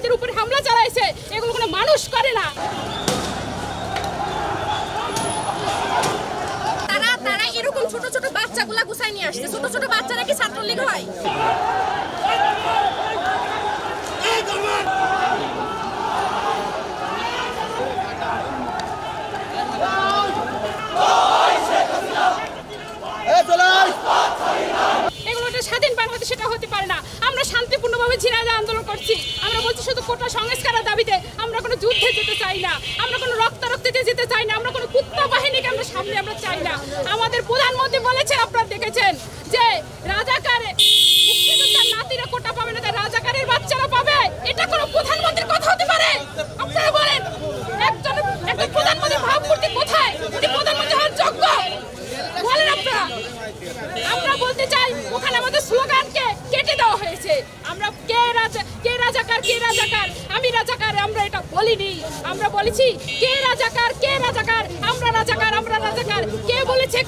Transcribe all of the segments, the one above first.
ভাইদের উপরে হামলা চালাইছে, এগুলো কোনো মানুষ করে না। তারা এরকম ছোট ছোট বাচ্চাগুলা গুছাই নিয়ে আসছে। ছোট ছোট বাচ্চারা কি ছাত্রলীগ হয়? স্বাধীন বাংলাদেশ সেটা হতে পারে না। আমরা শান্তিপূর্ণভাবে ঝিনাইদহ আন্দোলন করছি। আমরা বলছি শুধু কোটা সংস্কারের দাবিতে। আমরা কোনো যুদ্ধে যেতে চাই না, আমরা কোনো রক্তারক্তিতে যেতে চাই না, আমরা কোনো কুত্তা বাহিনীকে আমরা সামনে আমরা চাই না। আমাদের প্রধানমন্ত্রী বলেছেন, আপনারা দেখেছেন যে রাজাকার মুক্তিযোদ্ধার নাতিরা কোটা পাবে না, রাজাকারের বাচ্চারা পাবে। এটা কোনো প্রধানমন্ত্রীর কথা হতে পারে? আপনারা বলেন, একজন প্রধানমন্ত্রী ভাবমূর্তি কোথায়? উনি প্রধানমন্ত্রী হওয়ার যোগ্য? বলেন আপনারা। আমরা বলতে চাই, ওখানে আমাদের স্লোগানকে কেটে দেওয়া হয়েছে। আমরা কে রাজাকার, কে রাজাকার, আমি রাজাকার, আমরা এটা বলিনি। আমরা বলেছি কে রাজাকার, কে রাজাকার, আমরা রাজাকার, আমরা রাজাকার। কে বলেছে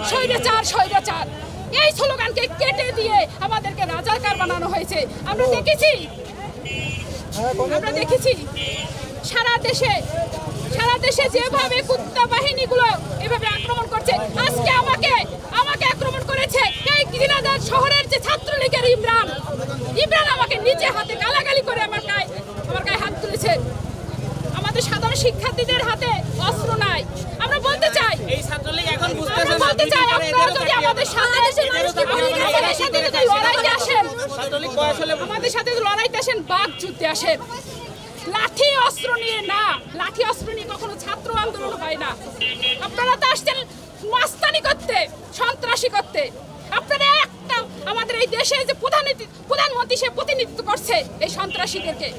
স্বৈরাচার, স্বৈরাচার। এই স্লোগানকে কেটে দিয়ে আমাদেরকে রাজাকার বানানো হয়েছে। আমরা দেখেছি সারা দেশে যেভাবে কুত্তা বাহিনীগুলো এভাবে আক্রমণ করছে। আজকে আমাকে আক্রমণ করেছে এই দিনাজপুর শহরের যে ছাত্রলীগের ইমরান আমাকে নিজে হাতে গালাগালি করে আমার গায়ে হাত তুলেছে। আমাদের সাধারণ শিক্ষার্থীদের হাতে অস্ত্র নাই। আমরা বলতে চাই, এই ছাত্রলীগ এখন বুঝতেছে না। বলতে চাই, আপনারা যদি আমাদের সাথে লড়াইতে আসেন, আমাদের সাথে লড়াইতে আসেন, বাক যুদ্ধে আসেন, লাঠি অস্ত্র নিয়ে না। লাঠি অস্ত্র নিয়ে কখনো ছাত্র আন্দোলন হয় না। আপনারা তো আসছেন মাস্তানি করতে, সন্ত্রাসী করতে। আপনারা একটা আমাদের এই দেশে যে প্রধানমন্ত্রী সে প্রতিনিধিত্ব করছে এই সন্ত্রাসীদেরকে।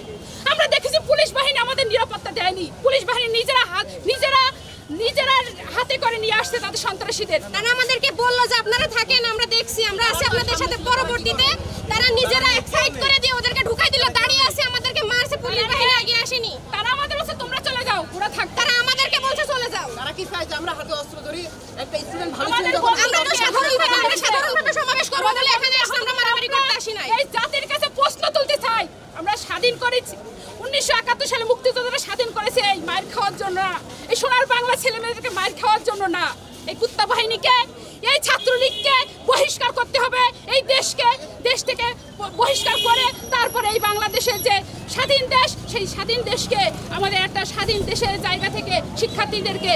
আমরা দেখেছি পুলিশ বাহিনী আমাদের নিরাপত্তা দেয়নি। পুলিশ বাহিনী নিজেরা হাতে করে নিয়ে আসছে তাদের সন্ত্রাসীদের। তারা আমাদেরকে বললো যে আপনারা থাকেন, আমরা দেখছি, আমরা আছি আপনাদের সাথে। পরবর্তীতে তারা নিজেরা এক্সাইট করে দিয়ে ওদেরকে ঢুকাই দিল। দাঁড়িয়ে আছে, আমাদেরকে মারছে, পুলিশ বাহিনী এগিয়ে আসেনি। তারা আমাদের বলছে তোমরা চলে যাও, ওরা থাক। তারা আমাদেরকে বলছে চলে যাও। তারা কি চায় যে আমরা হাতে অস্ত্র ধরি? একটা স্টুডেন্ট ভালো ছিল, আমরা তো সাধারণভাবে সমাবেশ করব বলে এখানে আসলে আমরা মারামারি করতে আসি না। এই জাতির কাছে প্রশ্ন তুলতে চাই, আমরা স্বাধীন করেছি 1971 সালে, মুক্তিযোদ্ধারা স্বাধীন করেছে এই মায়ের খাওয়ার জন্য না, এই সোনার বাংলা ছেলেমেয়েদেরকে মায়ের খাওয়ার জন্য না। এই কুত্তা বাহিনীকে, এই ছাত্রলীগকে বহিষ্কার করতে হবে। এই দেশ থেকে বহিষ্কার করে তারপরে এই বাংলাদেশের যে স্বাধীন দেশ, সেই স্বাধীন দেশকে আমাদের একটা স্বাধীন দেশের জায়গা থেকে শিক্ষার্থীদেরকে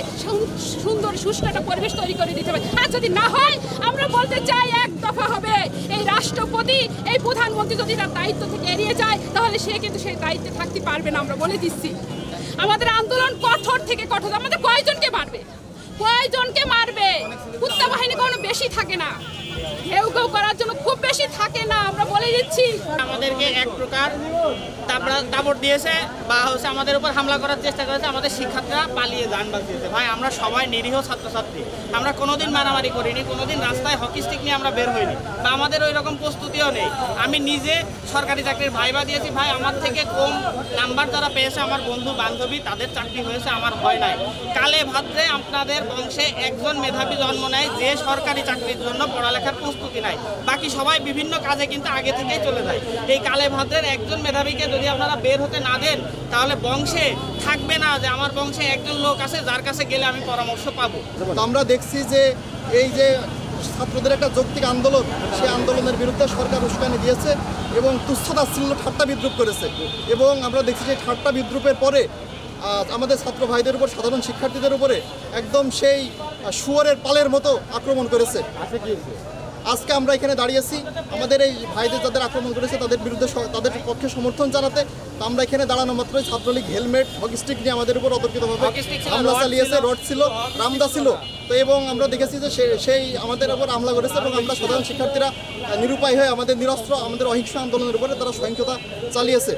সুন্দর সুষ্ঠু একটা পরিবেশ তৈরি করে দিতে হবে। আর যদি না হয়, আমরা বলতে চাই এক দফা হবে। এই রাষ্ট্রপতি, এই প্রধানমন্ত্রী যদি তার দায়িত্ব থেকে এড়িয়ে যায়, তাহলে সে কিন্তু সেই দায়িত্বে থাকতে পারবে না। আমরা বলে দিচ্ছি, আমাদের আন্দোলন কঠোর থেকে কঠোর। আমাদের কয়জনকে মারবে? কুত্তা বাহিনী কোনো বেশি থাকে না, কেউ করার জন্য খুব বেশি থাকে না। আমরা বলে দিচ্ছি, আমাদেরকে এক প্রকার দাপট দিয়েছে বা আমাদের উপর হামলা করার চেষ্টা করেছে। আমাদের শিক্ষার্থীরা পালিয়ে যান বাঁচিয়েছে। ভাই, আমরা সবাই নিরীহ ছাত্রছাত্রী। আমরা কোনোদিন মারামারি করিনি, কোনোদিন রাস্তায় হকি স্টিক নিয়ে আমরা বের হইনি, বা আমাদের ওই রকম প্রস্তুতিও নেই। আমি নিজে সরকারি চাকরির ভাইবা দিয়েছি। ভাই, আমার থেকে কম নাম্বার যারা পেয়েছে আমার বন্ধু বান্ধবী, তাদের চাকরি হয়েছে, আমার ভয় নাই। কালে ভাদ্রে আপনাদের বংশে একজন মেধাবী জন্ম নেয় যে সরকারি চাকরির জন্য পড়ালেখার প্রস্তুতি নাই, বাকি সবাই বিভিন্ন কাজে কিন্তু আগে থেকেই চলে যায়। এই কালে ভাদ্রের একজন মেধাবীকে যদি আপনারা বের হতে না দেন, তাহলে বংশে থাকবে না যে আমার বংশে একজন লোক আছে যার কাছে গেলে আমি পরামর্শ পাবো। আমরা দেখছি যে এই যে ছাত্রদের একটা যৌক্তিক আন্দোলন, সেই আন্দোলনের বিরুদ্ধে সরকার উস্কানি দিয়েছে এবং তুচ্ছ-তাচ্ছিল্য ঠাট্টা বিদ্রুপ করেছে। এবং আমরা দেখছি যে ঠাট্টা বিদ্রুপের পরে আমাদের ছাত্র ভাইদের উপর, সাধারণ শিক্ষার্থীদের উপরে একদম সেই শুয়োরের পালের মতো আক্রমণ করেছে। আজকে আমরা এখানে দাঁড়িয়েছি আমাদের এই ভাইদের যাদের আক্রমণ করেছে তাদের বিরুদ্ধে, তাদের পক্ষে সমর্থন জানাতে। আমরা এখানে দাঁড়ানো মাত্রই ছাত্রলীগ হেলমেট, হকি স্টিক নিয়ে আমাদের উপর অতর্কিতভাবে হামলা চালিয়েছে। রড ছিল, রামদা ছিল তো, এবং আমরা দেখেছি যে সেই আমাদের উপর হামলা করেছে। এবং আমরা সাধারণ শিক্ষার্থীরা নিরুপায় হয়ে আমাদের নিরস্ত্র, আমাদের অহিংস আন্দোলনের উপরে তারা সহিংসতা চালিয়েছে।